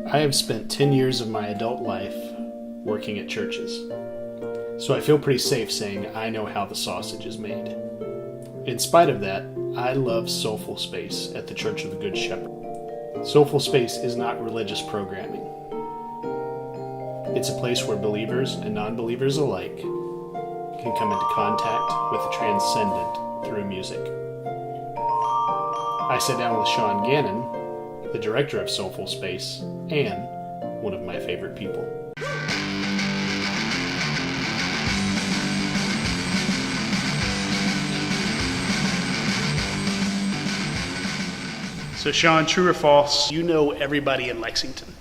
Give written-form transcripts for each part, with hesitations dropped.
I have spent 10 years of my adult life working at churches, so I feel pretty safe saying I know how the sausage is made. In spite of that, I love Soulful Space at the Church of the Good Shepherd. Soulful Space is not religious programming. It's a place where believers and non-believers alike can come into contact with the transcendent through music. I sat down with Shawn Gannon, the director of Soulful Space, and one of my favorite people. So Shawn, true or false, you know everybody in Lexington?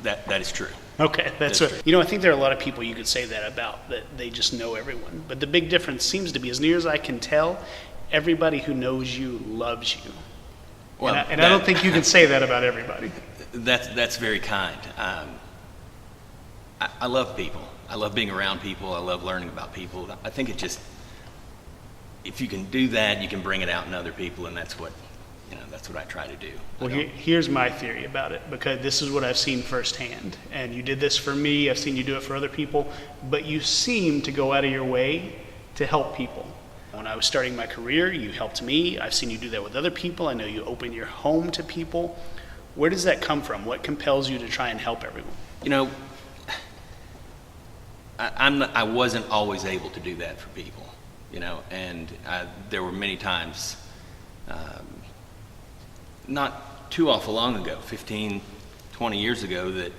That is true. Okay, that's true. You know, I think there are a lot of people you could say that about, that they just know everyone. But the big difference seems to be, as near as I can tell, everybody who knows you loves you. Well, and I don't think you can say that about everybody. That's very kind. I love people. I love being around people. I love learning about people. I think it just, if you can do that, you can bring it out in other people, and that's what I try to do. Well, here's my theory about it, because this is what I've seen firsthand. And you did this for me, I've seen you do it for other people, but you seem to go out of your way to help people. When I was starting my career, you helped me. I've seen you do that with other people. I know you open your home to people. Where does that come from? What compels you to try and help everyone? You know, I wasn't always able to do that for people, and there were many times, not too awful long ago, 15, 20 years ago, that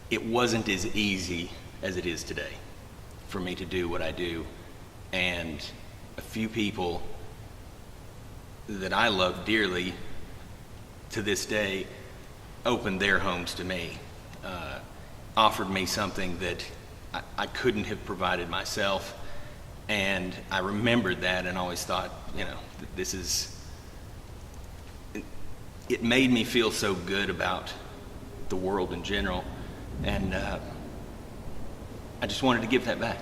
it wasn't as easy as it is today for me to do what I do. And a few people that I love dearly to this day opened their homes to me, offered me something that I couldn't have provided myself. And I remembered that and always thought, it made me feel so good about the world in general. And I just wanted to give that back.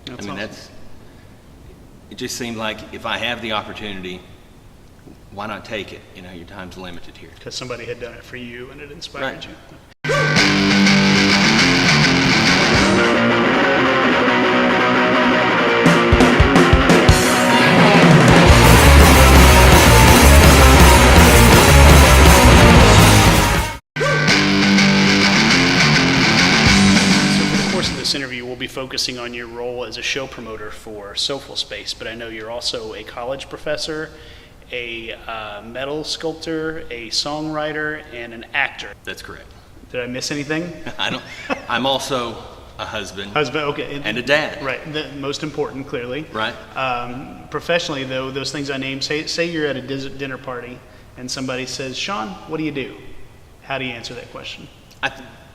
That's awesome. It just seemed like if I have the opportunity, why not take it? Your time's limited here. Because somebody had done it for you and it inspired you. Interview, we'll be focusing on your role as a show promoter for Soulful Space, but I know you're also a college professor, a metal sculptor, a songwriter, and an actor. That's correct. Did I miss anything? I'm also a husband. Okay. And a dad. Right, the most important, clearly. Right. Professionally, though, those things I named, say you're at a dinner party and somebody says, Shawn, what do you do? How do you answer that question?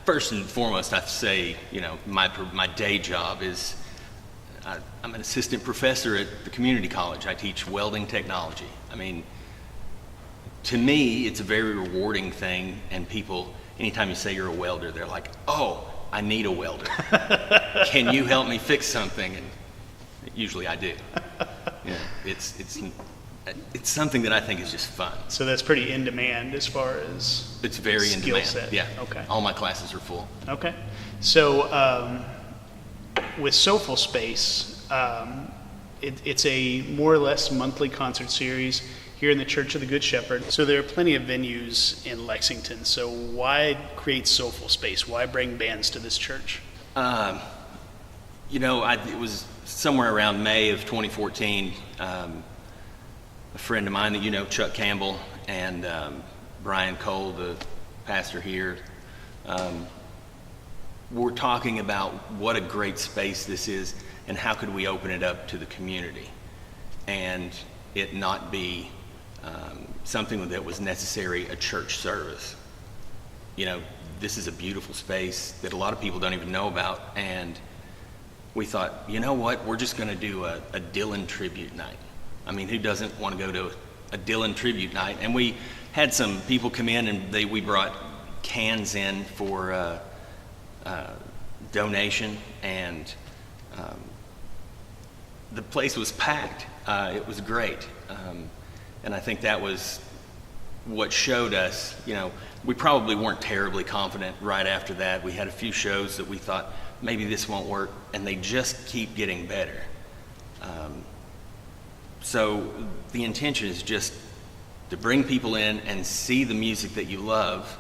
First and foremost, I have to say, my day job is, I'm an assistant professor at the community college. I teach welding technology. To me, it's a very rewarding thing, and people, anytime you say you're a welder, they're like, oh, I need a welder. Can you help me fix something? And usually I do. It's something that I think is just fun. So that's pretty in demand as far as it's very in demand. Set. Yeah. Okay. All my classes are full. Okay. So with Soulful Space, it's a more or less monthly concert series here in the Church of the Good Shepherd. So there are plenty of venues in Lexington. So why create Soulful Space? Why bring bands to this church? It was somewhere around May of 2014. A friend of mine that Chuck Campbell and Brian Cole, the pastor here, we're talking about what a great space this is and how could we open it up to the community and it not be something that was necessary a church service. This is a beautiful space that a lot of people don't even know about, and we thought, we're just going to do a Dylan tribute night. Who doesn't want to go to a Dylan tribute night? And we had some people come in and we brought cans in for donation, and the place was packed. It was great. And I think that was what showed us, we probably weren't terribly confident right after that. We had a few shows that we thought, maybe this won't work, and they just keep getting better. So the intention is just to bring people in and see the music that you love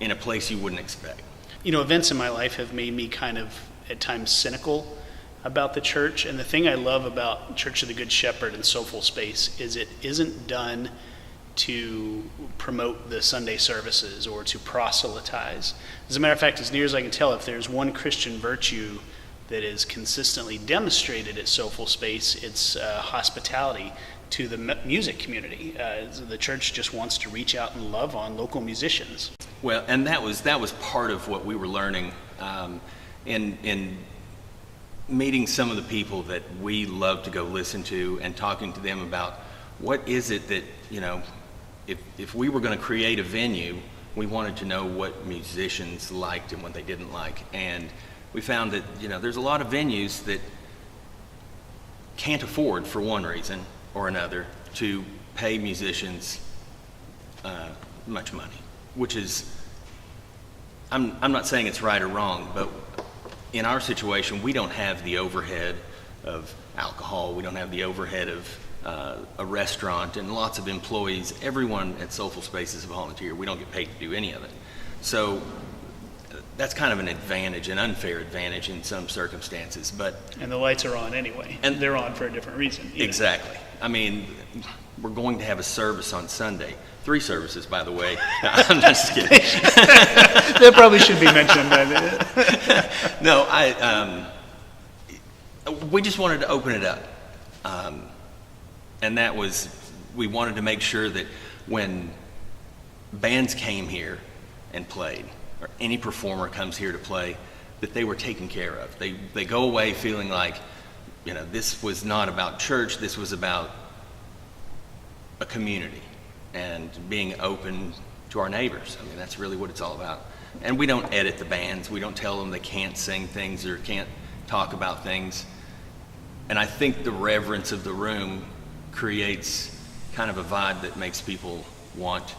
in a place you wouldn't expect. Events in my life have made me kind of, at times, cynical about the church. And the thing I love about Church of the Good Shepherd and Soulful Space is it isn't done to promote the Sunday services or to proselytize. As a matter of fact, as near as I can tell, if there's one Christian virtue that is consistently demonstrated at Soulful Space, it's hospitality to the music community. The church just wants to reach out and love on local musicians. Well, and that was part of what we were learning in meeting some of the people that we love to go listen to and talking to them about what is it that, if we were going to create a venue, we wanted to know what musicians liked and what they didn't like. And we found that, there's a lot of venues that can't afford, for one reason or another, to pay musicians much money, which is, I'm not saying it's right or wrong, but in our situation, we don't have the overhead of alcohol, we don't have the overhead of a restaurant and lots of employees. Everyone at Soulful Space is a volunteer. We don't get paid to do any of it. So that's kind of an advantage, an unfair advantage in some circumstances. And the lights are on anyway, and they're on for a different reason. Exactly. I mean, we're going to have a service on Sunday. 3 services, by the way. I'm just kidding. That probably should be mentioned. No, we just wanted to open it up. And that was, we wanted to make sure that when bands came here and played, or any performer comes here to play, that they were taken care of. They go away feeling like, this was not about church, this was about a community and being open to our neighbors. I mean, that's really what it's all about. And we don't edit the bands. We don't tell them they can't sing things or can't talk about things. And I think the reverence of the room creates kind of a vibe that makes people want,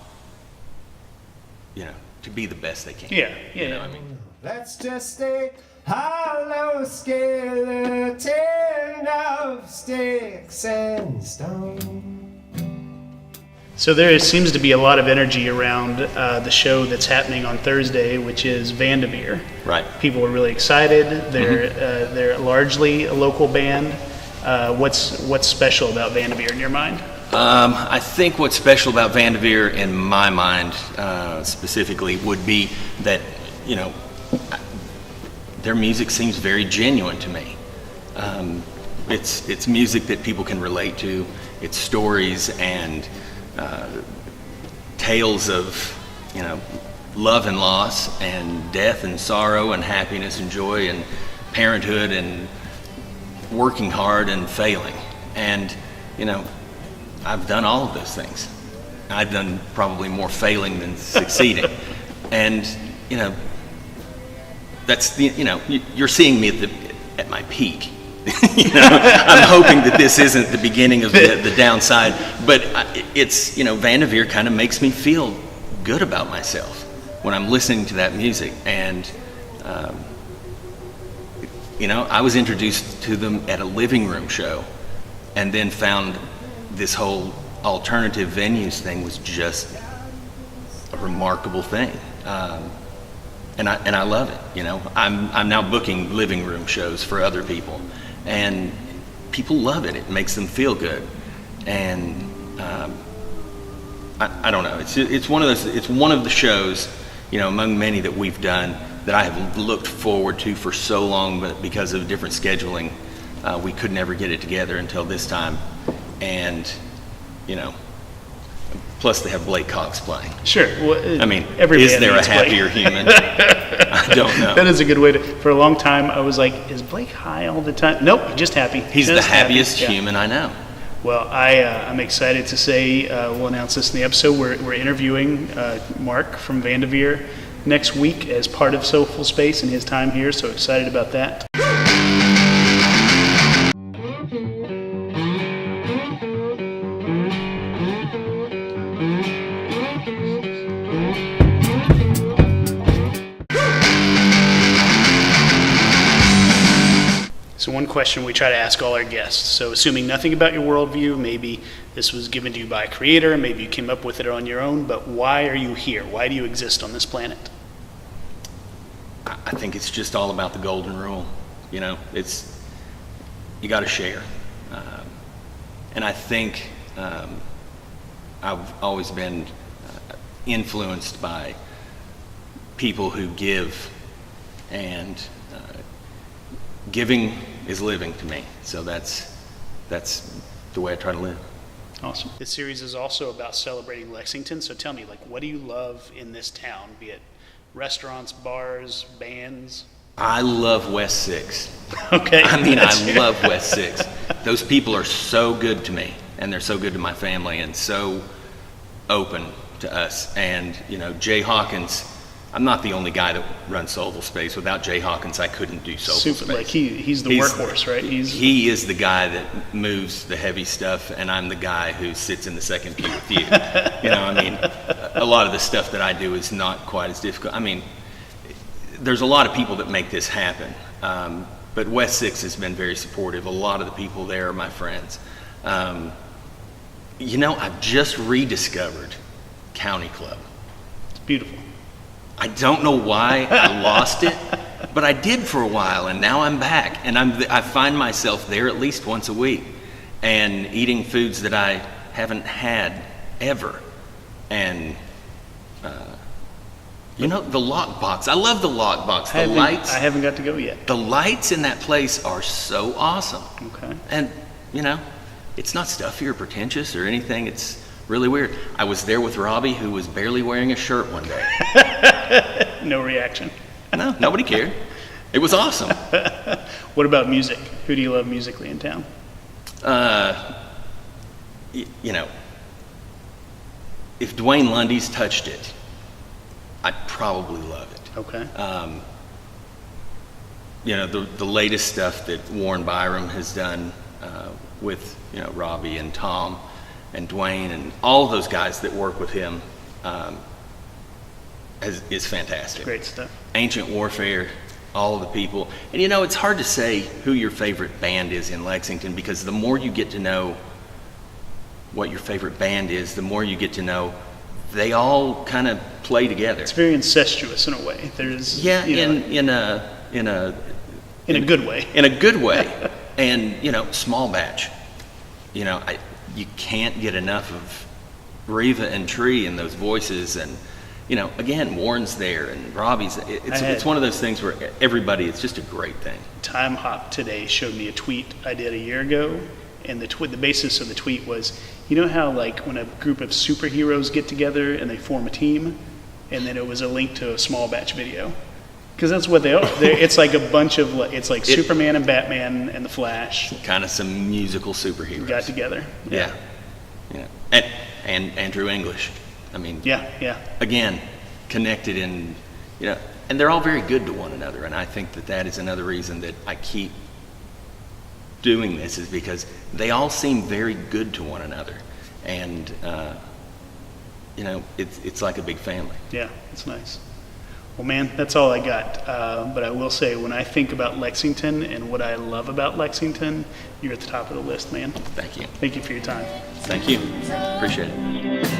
to be the best they can. Yeah. I mean, let's just stay hollow skeleton of sticks and stone. So there seems to be a lot of energy around the show that's happening on Thursday, which is Vanderveer. Right. People are really excited. They're largely a local band. What's special about Vanderveer in your mind? I think what's special about Vanderveer in my mind specifically would be that, their music seems very genuine to me. It's music that people can relate to. It's stories and tales of, love and loss and death and sorrow and happiness and joy and parenthood and working hard and failing. And, I've done all of those things. I've done probably more failing than succeeding. And, that's you're seeing me at my peak. I'm hoping that this isn't the beginning of the downside, but it's, Vanderveer kind of makes me feel good about myself when I'm listening to that music. And, I was introduced to them at a living room show and then found this whole alternative venues thing was just a remarkable thing. And I love it. I'm now booking living room shows for other people, and people love it. It makes them feel good, and I don't know. It's one of those. It's one of the shows, among many that we've done that I have looked forward to for so long, but because of different scheduling, we could never get it together until this time, and plus they have Blake Cox playing. Sure. Well, I mean, every is there a happier human? I don't know. That is a good way to. For a long time, I was like, "Is Blake high all the time?" Nope, he's just happy. He's just the happiest happy. human I know. Well, I'm excited to say we'll announce this in the episode. We're interviewing Mark from Vanderveer next week as part of Soulful Space and his time here. So excited about that. question we try to ask all our guests. So assuming nothing about your worldview, maybe this was given to you by a creator, maybe you came up with it on your own, but why are you here? Why do you exist on this planet? I think it's just all about the golden rule. You know, it's, you got to share. And I think I've always been influenced by people who give, and giving is living to me. So that's the way I try to live. Awesome. This series is also about celebrating Lexington. So tell me, like, what do you love in this town? Be it restaurants, bars, bands? I love West 6. Okay. I mean, I love West 6. Those people are so good to me, and they're so good to my family, and so open to us. And, you know, Jay Hawkins, I'm not the only guy that runs Soulful Space. Without Jay Hawkins, I couldn't do Soulful Space. Like he's the workhorse, right? He is the guy that moves the heavy stuff, and I'm the guy who sits in the second pew with you. You know, I mean, a lot of the stuff that I do is not quite as difficult. I mean, there's a lot of people that make this happen, but West 6 has been very supportive. A lot of the people there are my friends. You know, I've just rediscovered County Club. It's beautiful. I don't know why I lost it, but I did for a while, and now I'm back, and I find myself there at least once a week, and eating foods that I haven't had ever, and you know, the Lockbox. I love the Lockbox. The lights. I haven't got to go yet. The lights in that place are so awesome. Okay. And you know, it's not stuffy or pretentious or anything. It's really weird. I was there with Robbie, who was barely wearing a shirt one day. No reaction. No, nobody cared. It was awesome. What about music? Who do you love musically in town? You know, if Dwayne Lundy's touched it, I'd probably love it. Okay. You know, the latest stuff that Warren Byram has done with, you know, Robbie and Tom and Dwayne and all of those guys that work with him is fantastic. Great stuff. Ancient Warfare, all of the people. And you know, it's hard to say who your favorite band is in Lexington, because the more you get to know what your favorite band is, the more you get to know they all kind of play together. It's very incestuous in a way. There's in a good way. In a good way. And you know, small batch. You know, you can't get enough of Reva and Tree and those voices, and you know, again, Warren's there and Robbie's. It's one of those things where everybody. It's just a great thing. Time Hop today showed me a tweet I did a year ago, and the basis of the tweet was, you know how like when a group of superheroes get together and they form a team, and then it was a link to a small batch video, because that's what they are. It's like a bunch of Superman and Batman and the Flash. Kind of some musical superheroes got together. Yeah. And Andrew English. I mean, yeah. Again, connected in, you know, and they're all very good to one another. And I think that is another reason that I keep doing this, is because they all seem very good to one another. And, you know, it's like a big family. Yeah, it's nice. Well, man, that's all I got. But I will say, when I think about Lexington and what I love about Lexington, you're at the top of the list, man. Thank you. Thank you for your time. Thank you. Appreciate it.